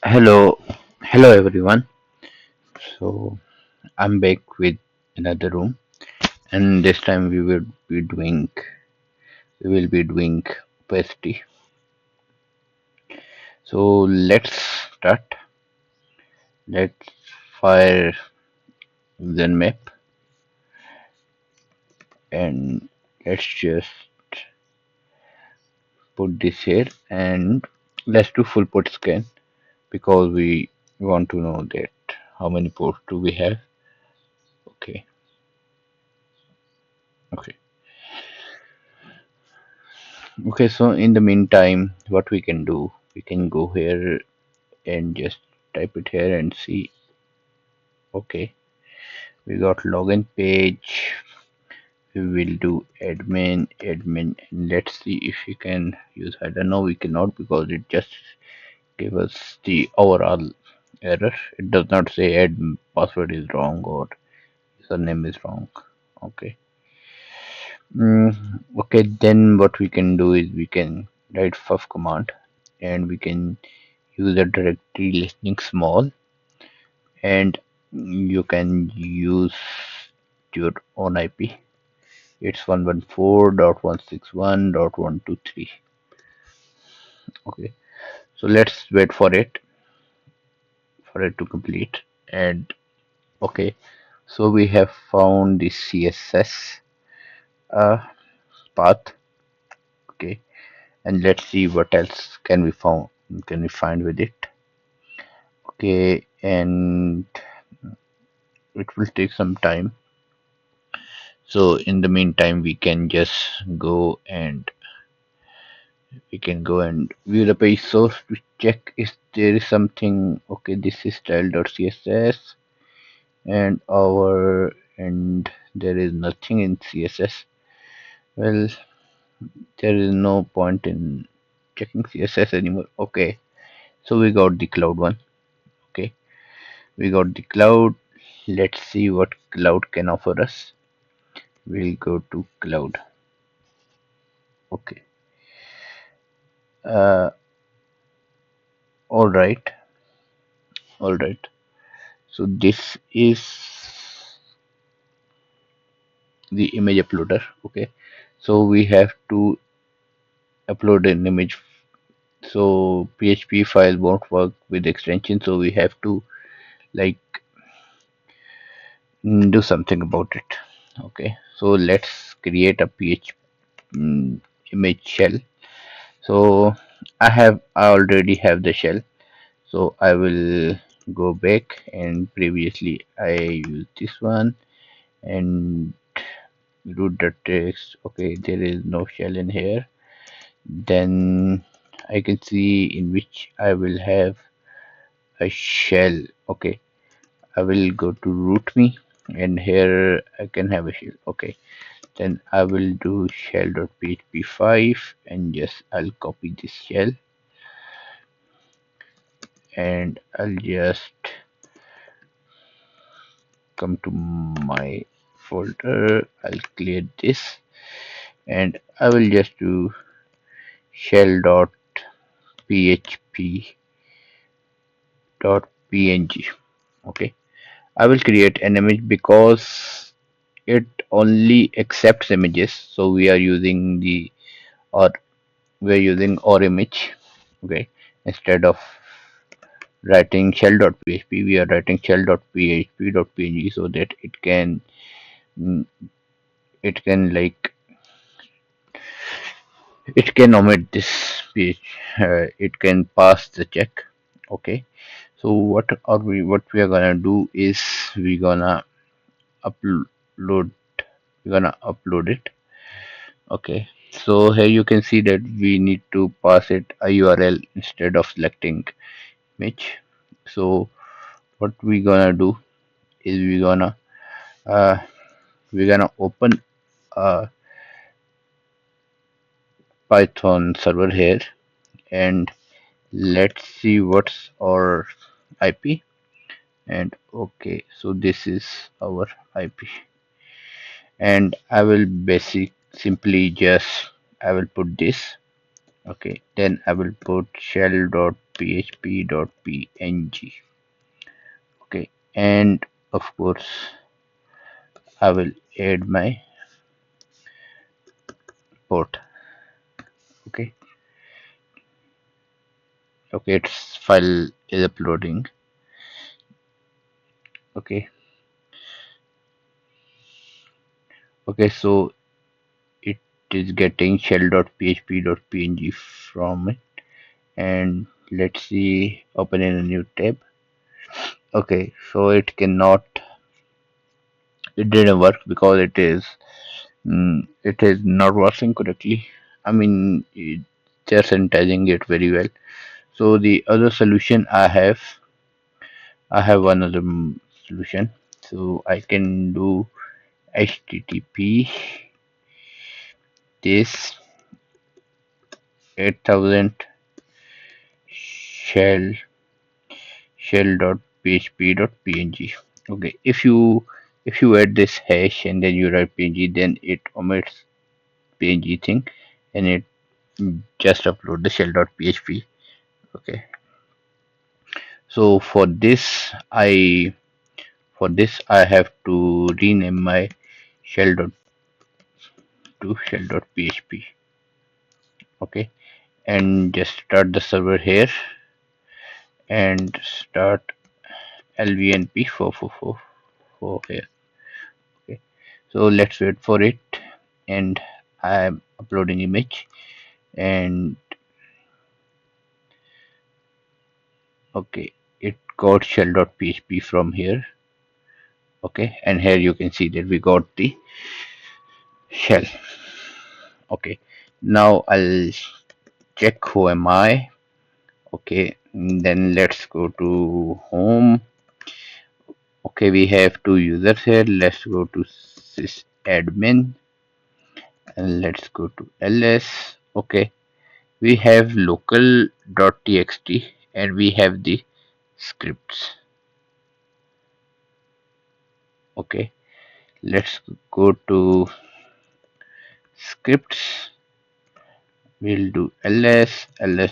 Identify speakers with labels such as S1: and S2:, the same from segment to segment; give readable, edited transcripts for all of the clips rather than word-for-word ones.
S1: Hello, hello everyone. So I'm back with another room, and this time we will be doing opacity. So let's start. Let's fire Zen map and let's just put this here and let's do full port scan because we want to know that how many ports do we have. Okay, okay, okay. So in the meantime, what we can do, we can go here and just type it here and see. Okay, we got login page. We will do admin, and let's see if we can use. I don't know, we cannot because it just gave us the overall error. It does not say admin password is wrong or username is wrong. Okay. Okay, then what we can do is we can write fuff command and we can use a directory listening small, and you can use your own IP. It's 114.161.123. Okay, so let's wait for it to complete. And okay, so we have found the CSS uh, path. Okay, and let's see what else can we find with it. Okay, and it will take some time. So in the meantime, we can go and view the page source to check if there is something. Okay, this is style.css and there is nothing in CSS. Well, there is no point in checking CSS anymore. Okay, so we got the cloud one. Okay, we got the cloud. Let's see what cloud can offer us. We'll go to cloud. Okay, uh, all right, all right. So this is the image uploader. Okay, so we have to upload an image. So PHP file won't work with extension, so we have to like do something about it. Okay, so let's create a PHP image shell. So I already have the shell, so I will go back, and previously I used this one and root the text. Okay, there is no shell in here. Then I can see in which I will have a shell. Okay, I will go to root me, and here I can have a shell. Okay, then I will do shell.php5 and just I'll copy this shell and I'll just come to my folder. I'll clear this and I will just do shell.php.png. Okay, I will create an image because it only accepts images, so we are using the or we're using or image. Okay, instead of writing shell.php, we are writing shell.php.png so that mm, it can like it can omit this page. It can pass the check. Okay, so what we are gonna do is we gonna upload we're gonna upload it. Okay, so here you can see that we need to pass it a URL instead of selecting image. So what we gonna do is uh, we're gonna open a Python server here and let's see what's our IP. And okay, so this is our IP, and I will basic simply just I will put this. Okay, then I will put shell.php.png. Okay, and of course I will add my port. Okay, okay, its file is uploading. Okay, okay, so it is getting shell.php.png from it, and let's see, open in a new tab. Okay, so it didn't work because it is not working correctly. I mean, they're sanitizing it very well. So the other solution I have one other solution. So I can do HTTP this 8000 shell.php.png. Okay, if you add this hash and then you write png, then it omits png thing, and it just upload the shell.php. Okay, so for this I have to rename my shell dot to shell.php. Okay, and just start the server here and start lvnp 4444 here. Okay, so let's wait for it, and I'm uploading image, and okay, it got shell.php from here. Okay, and here you can see that we got the shell. Okay, now I'll check who am I. Okay, then let's go to home. Okay, we have two users here. Let's go to sysadmin and let's go to ls. Okay, we have local.txt and we have the scripts. Okay, let's go to scripts. We'll do ls-la.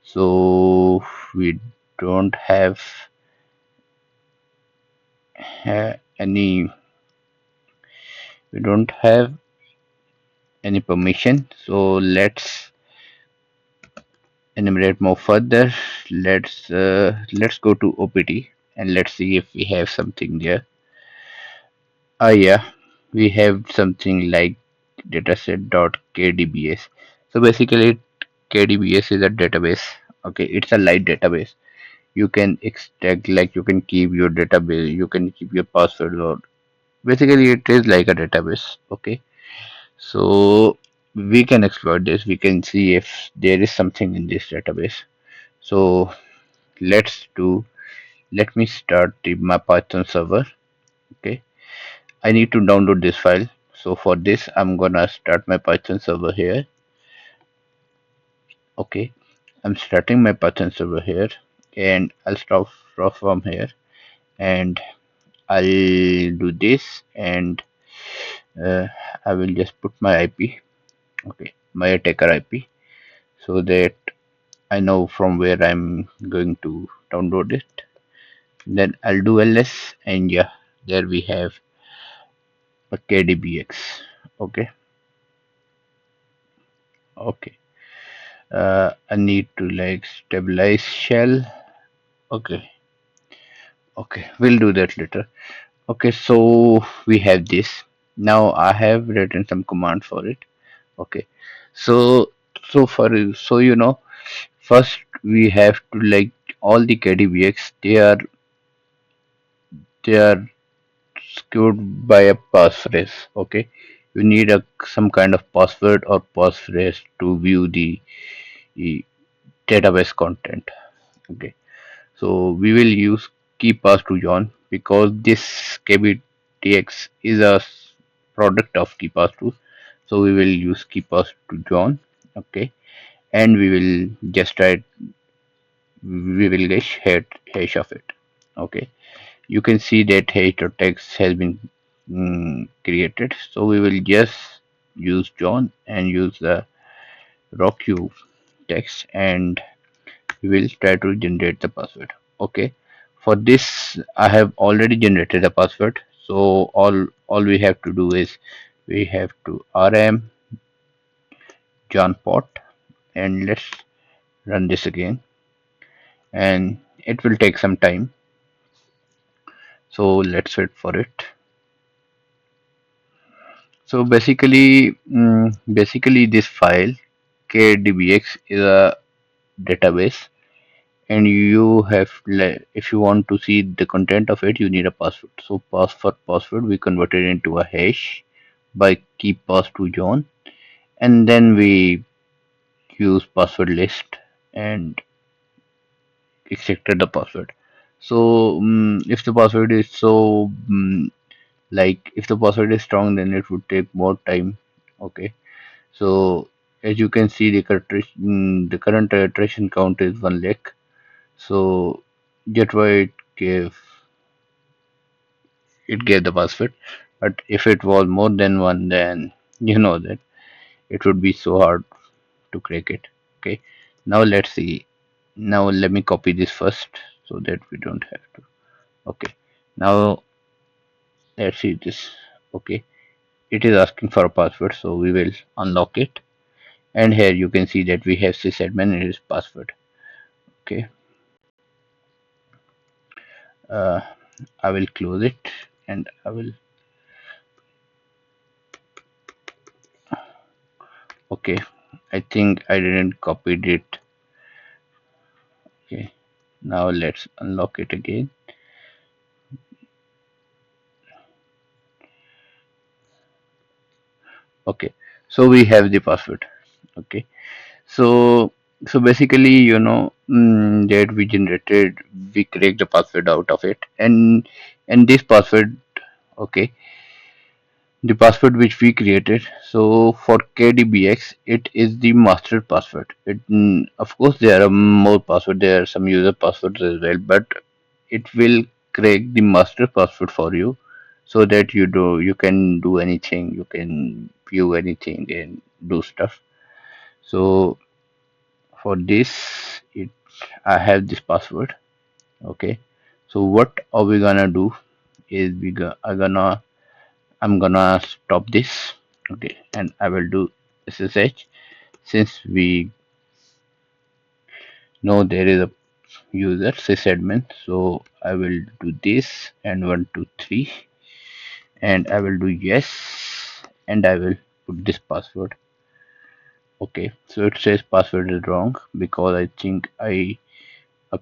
S1: So we don't have any, we don't have any permission. So let's enumerate more further. Let's go to opt and let's see if we have something there. Yeah, we have something like dataset.kdbs. So basically kdbs is a database. Okay, it's a light database. You can extract, like you can keep your database, you can keep your password, or basically it is like a database. Okay, so we can exploit this. We can see if there is something in this database. So let's do, let me start my Python server. Okay, I need to download this file. So for this I'm gonna start my Python server here. Okay, I'm starting my Python server here, and I'll start from here, and I'll do this, and uh, I will just put my IP. Okay, my attacker IP, so that I know from where I'm going to download it. Then I'll do ls, and yeah, there we have a kdbx. Okay, okay. I need to like stabilize shell. Okay, okay, we'll do that later. Okay, so we have this. Now I have written some command for it. Okay, so so first we have to, like, all the kdbx, they are secured by a passphrase. Okay, you need a some kind of password or passphrase to view the database content. Okay, so we will use keypass to John because this kbtx is a product of keypass 2. So we will use keypass to John. Okay, and we will just write, we will get hash of it. Okay, you can see that hash.text has been created. So we will just use John and use the rock you text, and we will try to generate the password. Okay, for this I have already generated a password, so all we have to do is we have to rm john pot, and let's run this again, and it will take some time, so let's wait for it. So basically this file kdbx is a database, and you have if you want to see the content of it, you need a password. So for password we convert it into a hash by key pass to John, and then we use password list and extracted the password. So if the password is like if the password is strong, then it would take more time. Okay, so as you can see, the current iteration count is 1 lakh. So that's why it gave the password. But if it was more than one, then you know that it would be so hard to crack it. Okay, now let's see. Now let me copy this first so that we don't have to. Okay, now let's see this. Okay, it is asking for a password, so we will unlock it. And here you can see that we have sysadmin and his password. Okay, uh, I will close it, and I will. Okay, I think I didn't copy it. Okay, now let's unlock it again. Okay, so we have the password. Okay, so basically, that we cracked the password out of it, and this password. Okay, the password which we created. So for KDBX, it is the master password. Of course, there are more passwords. There are some user passwords as well, but it will crack the master password for you, so that you can do anything, you can view anything and do stuff. So for this, it I have this password. Okay. So what are we gonna do is I'm gonna stop this. Okay, and I will do SSH, since we know there is a user sysadmin. So I will do this, and 1 2 3, and I will do yes, and I will put this password. Okay, so it says password is wrong because I think I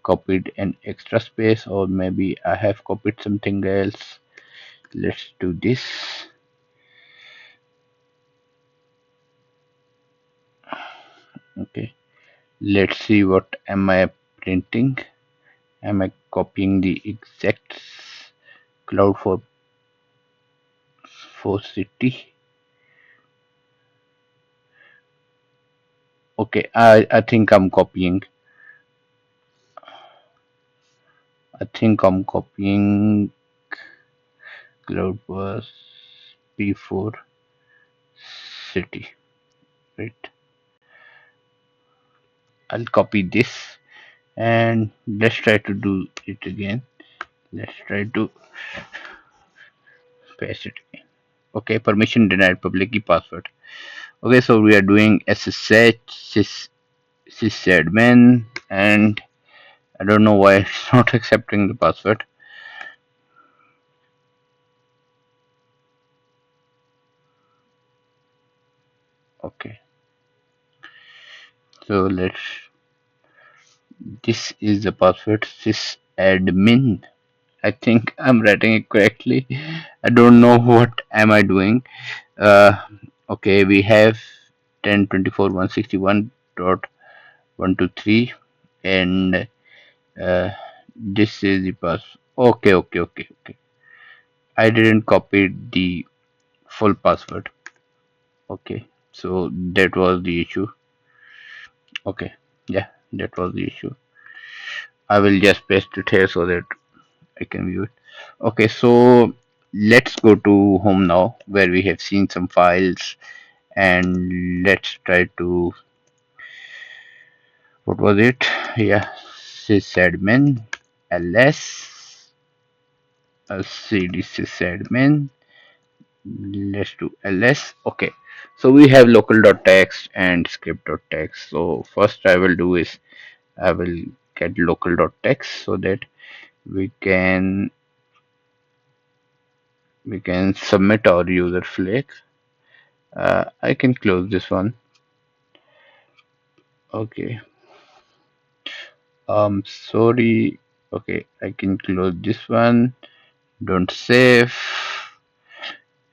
S1: copied an extra space, or maybe I have copied something else. Let's do this. Okay, let's see what am I printing. Am I copying the exact cloud for city? Okay, I think I'm copying. I think I'm copying cloud was P4 city. Right. I'll copy this, and let's try to do it again. Let's try to paste it again. Okay, permission denied, public key password. Okay, so we are doing SSH sysadmin, and I don't know why it's not accepting the password. Okay, so this is the password, sysadmin. I think I'm writing it correctly. I don't know what am I doing. Uh, okay, we have 10.24.161.123, and this is the pass. Okay. I didn't copy the full password. Okay, so that was the issue. Okay, yeah, that was the issue. I will just paste it here so that I can view it. Okay, so let's go to home now, where we have seen some files, and let's try to what was it? Yeah, sysadmin ls cd sysadmin. Let's do ls. Okay, so we have local.txt and script.txt. So first I will do is I will get local.txt so that we can submit our user flag. I can close this one. Okay. Sorry. Okay, I can close this one. Don't save.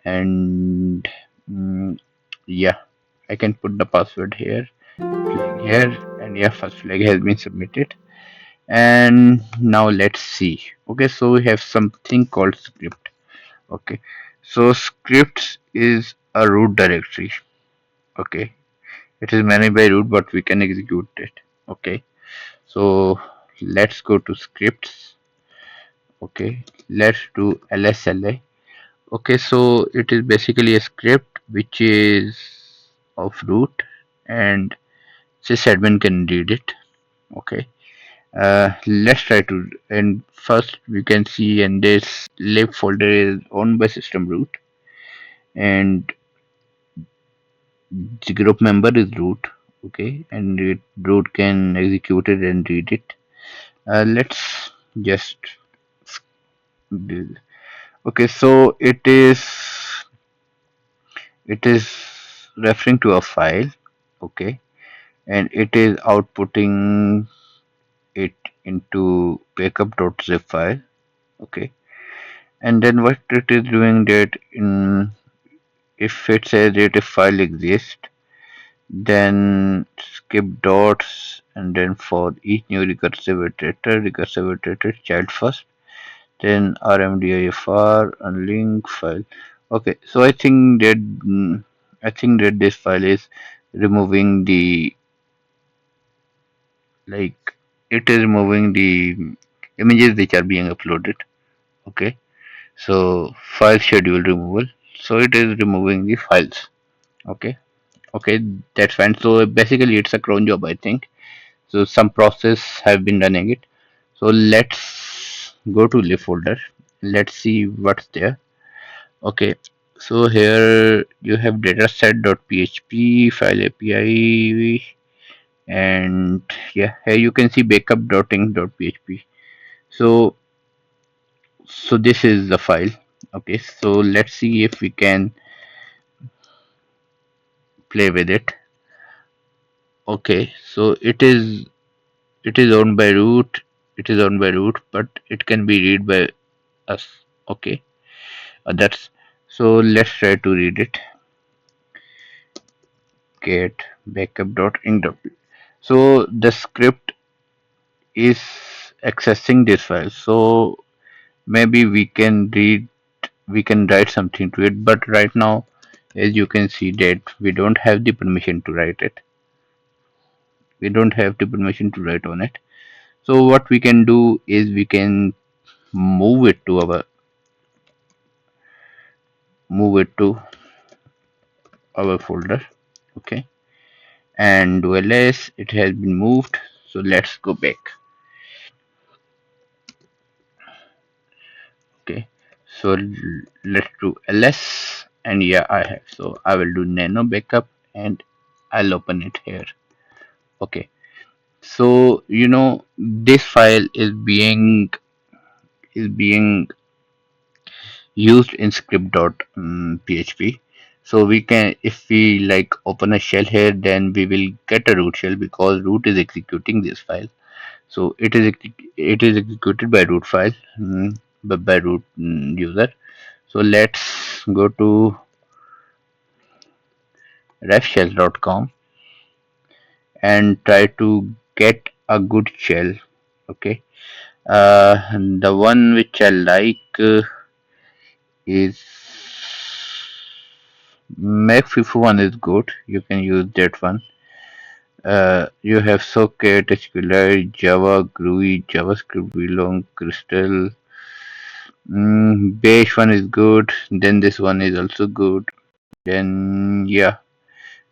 S1: And yeah, I can put the password here. Flag here, and yeah, first flag has been submitted. And now let's see. Okay, so we have something called script. Okay, so scripts is a root directory. Okay, it is managed by root, but we can execute it. Okay, so let's go to scripts. Okay, let's do lsla. Okay, so it is basically a script which is of root, and sysadmin can read it. Okay, let's try to. And first we can see, and this lib folder is owned by system root, and the group member is root. Okay, and root can execute it and read it. Let's just do. Okay, so it is referring to a file. Okay, and it is outputting it into backup.zip file. Okay, and then what it is doing that in, if it says that a file exists, then skip dots, and then for each new recursive iterator child first, then rmdifr unlink file. Okay, so I think that this file is removing the, like, it is removing the images which are being uploaded. Okay, so file schedule removal. So it is removing the files. Okay, okay, that's fine. So basically, it's a cron job, I think. So some process have been running it. So let's go to lib folder. Let's see what's there. Okay, so here you have dataset.php, file API, and yeah, here you can see backup.inc.php. So this is the file. Okay, so let's see if we can play with it. Okay, so it is owned by root. It is owned by root, but it can be read by us. Okay, that's, so let's try to read it. Get backup.inc.php. So the script is accessing this file. So maybe we can write something to it, but right now, as you can see, that we don't have the permission to write it. We don't have the permission to write on it. So what we can do is we can move it to our folder. Okay, and ls, it has been moved. So let's go back. Okay, so let's do ls, and yeah, I have. So I will do nano backup, and I'll open it here. Okay, so this file is being used in script.php. So we can, if we like open a shell here, then we will get a root shell because root is executing this file. So it is executed by root file, by root user. So let's go to refshell.com and try to get a good shell. Okay, the one which I like is Mac 51 is good. You can use that one. You have Socket, SQLite, Java, GUI, JavaScript, Belong, Crystal. Bash one is good. Then this one is also good. Then yeah,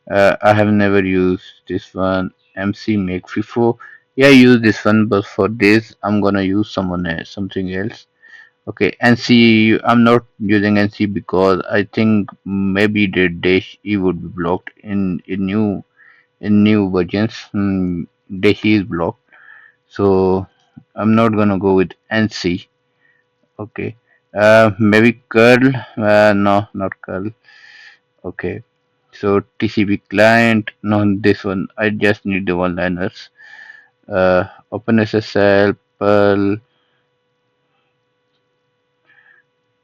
S1: I have never used this one. MC make FIFO. Yeah, use this one, but for this I'm gonna use someone else, something else. Okay, NC, I'm not using NC because I think maybe the dash E would be blocked in new versions. Dash E is blocked, so I'm not gonna go with NC. Okay, maybe curl. No, not curl. Okay, so TCP client. No, this one. I just need the one-liners. OpenSSL, Perl.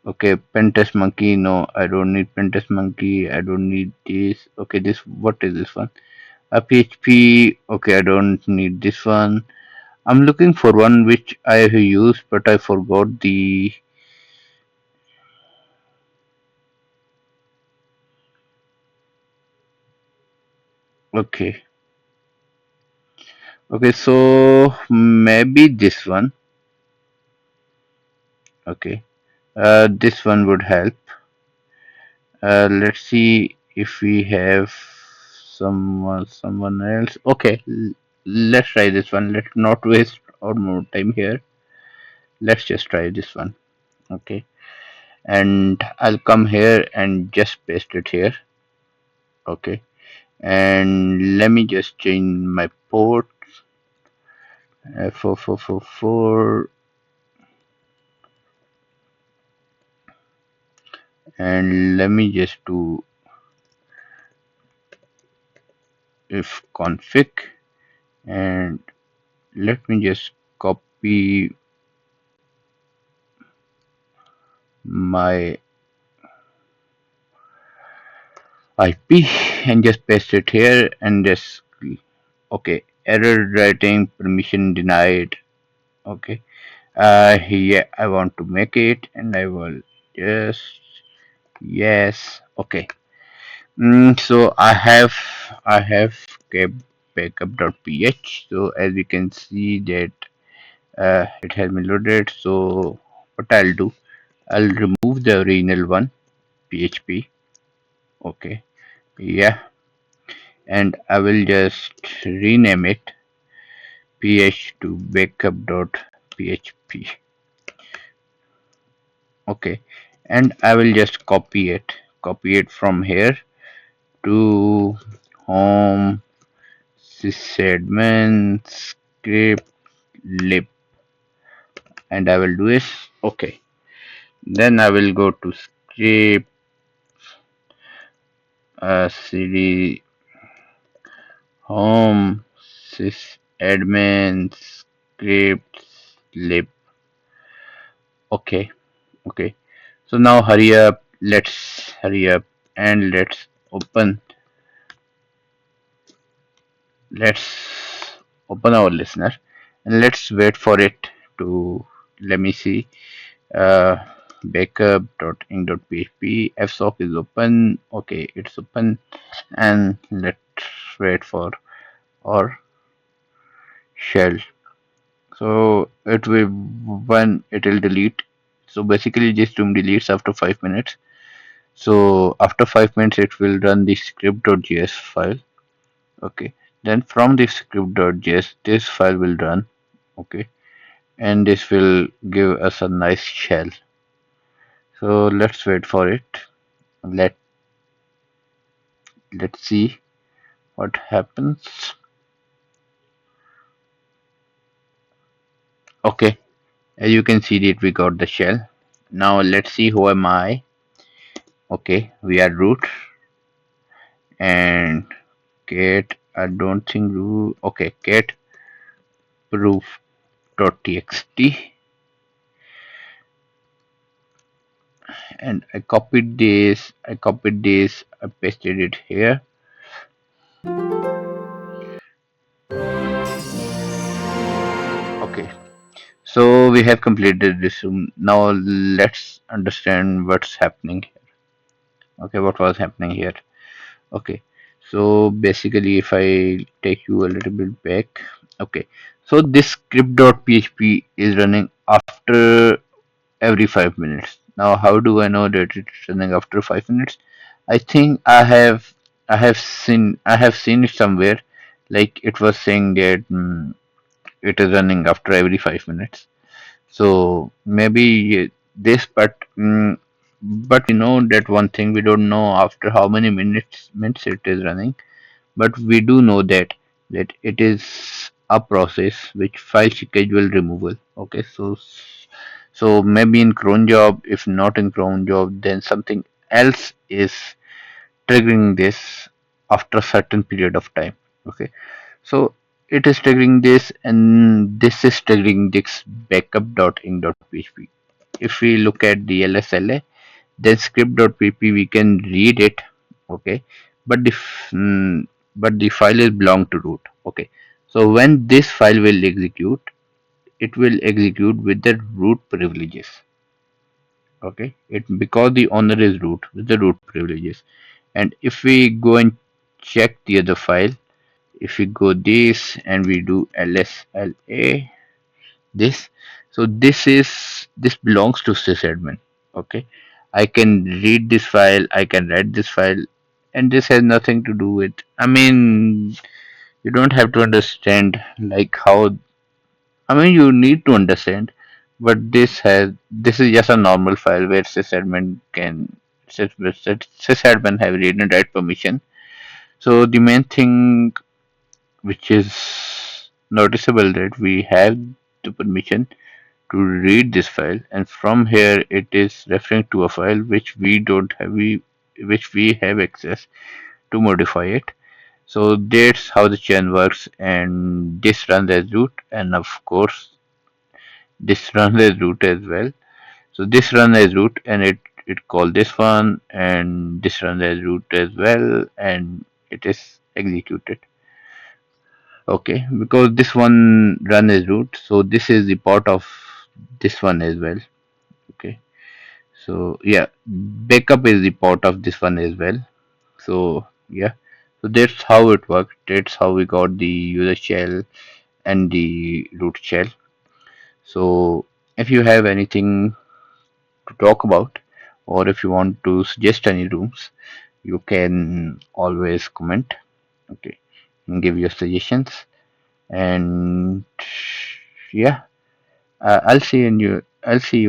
S1: Okay, Pentest Monkey. No, I don't need Pentest Monkey. I don't need this. Okay, this. What is this one? A PHP. Okay, I don't need this one. I'm looking for one which I have used, but I forgot the. Okay, okay. So maybe this one. Okay, this one would help. Let's see if we have someone else. Okay, let's try this one. Let's not waste our more time here. Let's just try this one. Okay, and I'll come here and just paste it here. Okay, and let me just change my port 4444, and let me just do if config, and let me just copy my IP and just paste it here and just okay, error writing permission denied. Okay, yeah, I want to make it and I will just yes. Okay, so I have kept backup.ph. So as you can see that it has been loaded. So what I'll do, I'll remove the original one php. Okay, yeah, and I will just rename it ph to backup.php. Okay, and I will just copy it from here to home sysadmin script lib, and I will do this. Okay, then I will go to script cd home sysadmin script lib. Okay, okay. So now hurry up. Let's hurry up and let's open our listener and let's wait for it to let me see. Uh, backup.inc.php fsock is open. Okay, it's open, and let's wait for our shell. So it will when it will delete. So basically, this room deletes after 5 minutes. So after 5 minutes, it will run the script.js file. Okay, then from the script.js, this file will run. Okay, and this will give us a nice shell. So let's wait for it. Let let's see what happens. Okay, as you can see that we got the shell. Now let's see who am I. Okay, we are root and cat. I don't think root. Okay, cat proof.txt, and I copied this. I pasted it here. Okay, so we have completed this room. Now let's understand what's happening. Okay, what was happening here? Okay, so basically if I take you a little bit back. Okay, so this script.php is running after every 5 minutes. Now how do I know that it's running after 5 minutes? I think I have seen it somewhere. like it was saying that it is running after every 5 minutes. So maybe this, but we know that one thing, we don't know after how many minutes it is running, but we do know that it is a process which file schedule removal. Okay, so maybe in cron job, if not in cron job, then something else is triggering this after a certain period of time. Okay, so it is triggering this, and this is triggering this backup.inc.php. If we look at the lsla, then script.pp, we can read it. Okay, but but the file is belong to root. Okay, so when this file will execute, it will execute with the root privileges. Okay, it because the owner is root with the root privileges. And if we go and check the other file, if we go this and we do lsla this, so this belongs to sysadmin. Okay, I can read this file, I can write this file, and this has nothing to do with, I mean, you don't have to understand like how, I mean, you need to understand, but this is just a normal file where sysadmin have read and write permission. So the main thing which is noticeable, that we have the permission to read this file, and from here it is referring to a file which we don't have, which we have access to modify it. So that's how the chain works, and this runs as root, and of course this runs as root as well. So this runs as root, and it call this one, and this runs as root as well, and it is executed. Okay, because this one run as root, so this is the part of this one as well. Okay, so yeah, backup is the part of this one as well. So yeah, so that's how it works. That's how we got the user shell and the root shell. So if you have anything to talk about, or if you want to suggest any rooms, you can always comment. Okay, and give your suggestions. And yeah, I'll see you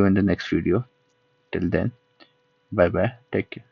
S1: in the next video. Till then, bye bye. Take care.